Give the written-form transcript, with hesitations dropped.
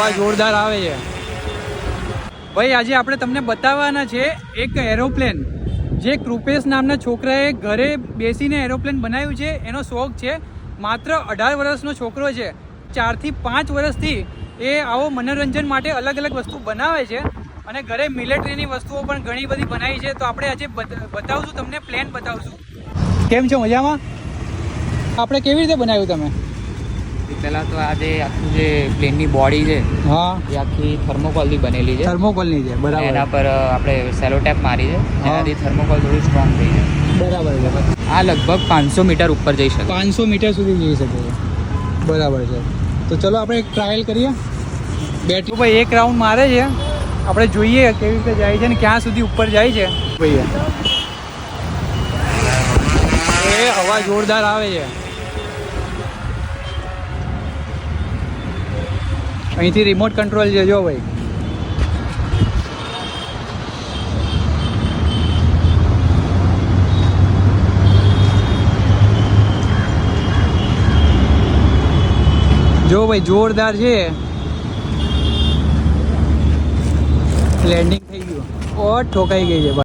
હવા જોરદાર આવે છે ભાઈ. આજે આપણે તમને બતાવવાના છે એક એરોપ્લેન જે કૃપેશ નામના છોકરાએ ઘરે બેસીને એરોપ્લેન બનાવ્યું છે. એનો શોખ છે, માત્ર 18 વર્ષનો છોકરો છે. 4 થી 5 વર્ષથી એ આવો મનોરંજન માટે અલગ અલગ વસ્તુ બનાવે છે અને ઘરે મિલિટરીની વસ્તુઓ પણ ઘણી બધી બનાવી છે. તો આપણે આજે બતાવશું તમને, પ્લેન બતાવશું. કેમ છો, મજામાં? આપણે કેવી રીતે બનાવ્યું તમે? પહેલાં તો આ જે આખું જે પ્લેનની બોડી છે, હા, એ આખી થર્મોકોલની બનેલી છે. થર્મોકોલની છે, બરાબર. એના પર આપણે સેલો ટેપ મારી છે, જેનાથી થર્મોકોલ થોડું સ્ટ્રોંગ થઈ જાય. બરાબર છે. આ લગભગ 500 મીટર ઉપર જઈ શકે. 500 મીટર સુધી જઈ શકે છે, બરાબર છે. તો ચલો આપણે એક ટ્રાયલ કરીએ. બેટરી ભાઈ એક રાઉન્ડ મારે છે, આપણે જોઈએ કેવી રીતે જાય છે ને ક્યાં સુધી ઉપર જાય છે. ભાઈ એ હવા જોરદાર આવે છે. અહીંથી રિમોટ કંટ્રોલ છે, જો ભાઈ. જો ભાઈ જોરદાર છે. લેન્ડિંગ થઈ ગયું. ઠોકાઈ ગઈ છે.